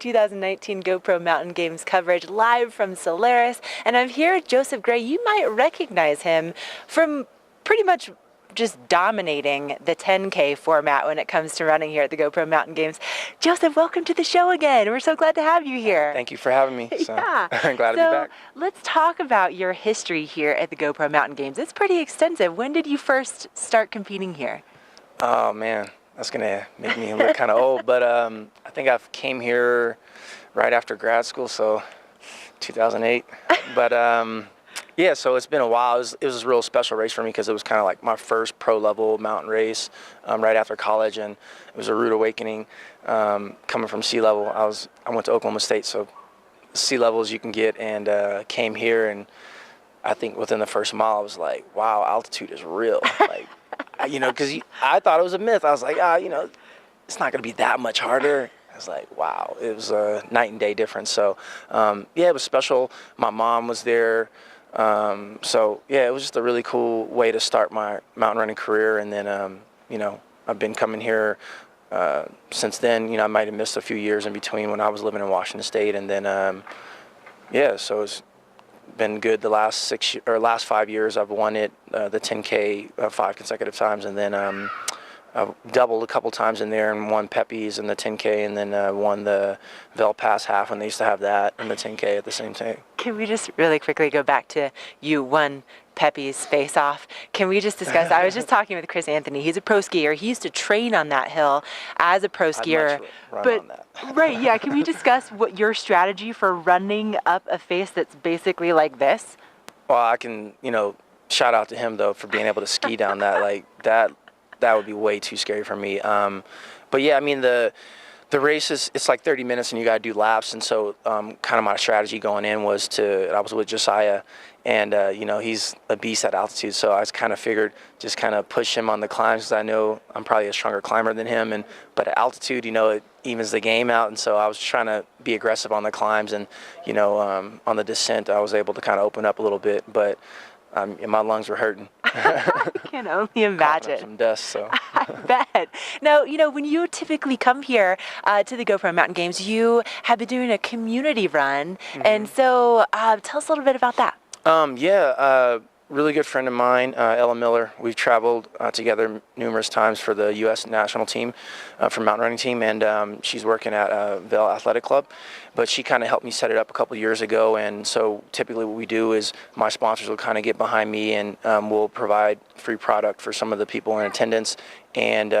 2019 GoPro Mountain Games coverage live from Solaris. And I'm here with Joseph Gray. You might recognize him from pretty much just dominating the 10K format when it comes to running here at the GoPro Mountain Games. Joseph, welcome to the show again. We're so glad to have you here. Thank you for having me. So, yeah. I'm glad to be back. Let's talk about your history here at the GoPro Mountain Games. It's pretty extensive. When did you first start competing here? Oh man, that's gonna make me look kind of old, but I think I came here right after grad school, so 2008. But yeah, so it's been a while. It was a real special race for me because it was kind of like my first pro level mountain race right after college, and it was a rude awakening coming from sea level. I went to Oklahoma State, so sea level as you can get, and came here, and I think within the first mile I was like, wow, altitude is real. Like, you know, because I thought it was a myth. I was like, you know, it's not going to be that much harder. I was like, wow, it was a night and day difference. So, yeah, it was special. My mom was there. So, yeah, it was just a really cool way to start my mountain running career. And then, you know, I've been coming here since then. You know, I might have missed a few years in between when I was living in Washington State. And then, yeah, so it's been good the last 5 years. I've won it, the 10K 5 consecutive times, and then I've doubled a couple times in there and won Pepe's in the 10K, and then won the Vail Pass half when they used to have that in the 10K at the same time. Can we just really quickly go back to you won Pepe's face off? Can we just discuss, I was just talking with Chris Anthony. He's a pro skier. He used to train on that hill as a pro skier. I'd run on that. Right, yeah. Can we discuss what your strategy for running up a face that's basically like this? Well, I can, you know, shout out to him though for being able to ski down that. Like that would be way too scary for me. But yeah, I mean the race it's like 30 minutes and you got to do laps, and so kind of my strategy going in was I was with Josiah, and you know, he's a beast at altitude, so I kind of figured just kind of push him on the climbs because I know I'm probably a stronger climber than him, but at altitude, you know, it evens the game out, and so I was trying to be aggressive on the climbs, and you know, on the descent I was able to kind of open up a little bit, but my lungs were hurting. I can only imagine. Some dust, so. I bet. Now, you know, when you typically come here to the GoPro Mountain Games, you have been doing a community run, and so tell us a little bit about that. Yeah, really good friend of mine, Ella Miller. We've traveled together numerous times for the U.S. national team, for mountain running team, and she's working at Vail Athletic Club. But she kind of helped me set it up a couple years ago, and so typically what we do is my sponsors will kind of get behind me, and we'll provide free product for some of the people in attendance, and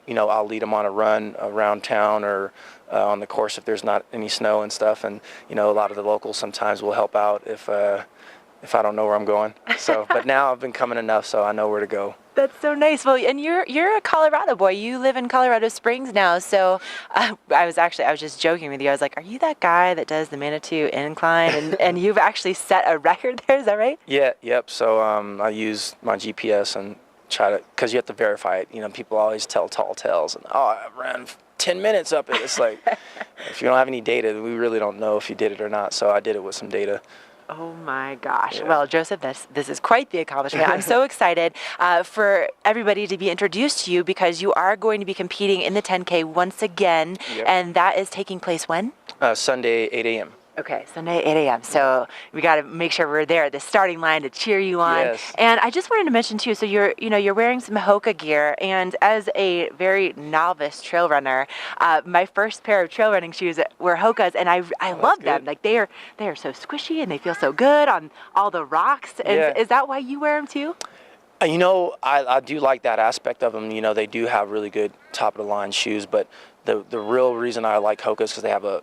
you know, I'll lead them on a run around town or on the course if there's not any snow and stuff, and you know, a lot of the locals sometimes will help out if I don't know where I'm going. So, but now I've been coming enough, so I know where to go. That's so nice. Well, and you're a Colorado boy. You live in Colorado Springs now. So I was just joking with you. I was like, are you that guy that does the Manitou incline? And you've actually set a record there. Is that right? Yeah. Yep. So I use my GPS and try to, because you have to verify it. You know, people always tell tall tales, and I ran 10 minutes up it. It's like, if you don't have any data, we really don't know if you did it or not. So I did it with some data. Oh my gosh. Yeah. Well, Joseph, this is quite the accomplishment. I'm so excited for everybody to be introduced to you, because you are going to be competing in the 10K once again. Yep. And that is taking place when? Sunday, 8 a.m. Okay, Sunday, 8 a.m. So we got to make sure we're there at the starting line to cheer you on. Yes. And I just wanted to mention too, so you're wearing some Hoka gear, and as a very novice trail runner, my first pair of trail running shoes were Hokas, and I love them. Like they are so squishy and they feel so good on all the rocks. And yeah. Is that why you wear them too? You know, I do like that aspect of them. You know, they do have really good top of the line shoes, but the real reason I like Hoka is because they have a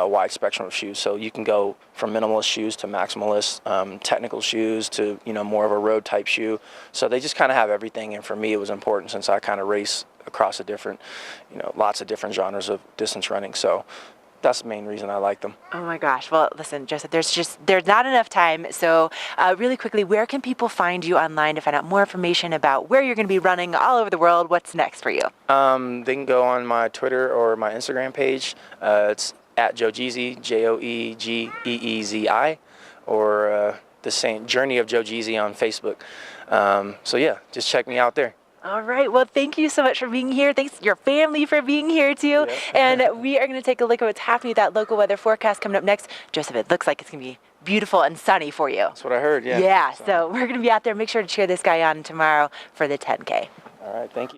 wide spectrum of shoes. So you can go from minimalist shoes to maximalist, technical shoes to more of a road type shoe. So they just kind of have everything. And for me, it was important since I kind of race across lots of different genres of distance running. So that's the main reason I like them. Oh my gosh. Well, listen, Joseph, there's not enough time. So really quickly, where can people find you online to find out more information about where you're going to be running all over the world? What's next for you? They can go on my Twitter or my Instagram page. It's at Joegeezy, Joegeeezi, or the same Journey of Joegeezy on Facebook. So yeah, just check me out there. All right. Well, thank you so much for being here. Thanks your family for being here too. Yep. And we are going to take a look at what's happening with that local weather forecast coming up next. Joseph, it looks like it's going to be beautiful and sunny for you. That's what I heard. Yeah. Yeah. So we're going to be out there. Make sure to cheer this guy on tomorrow for the 10K. All right. Thank you.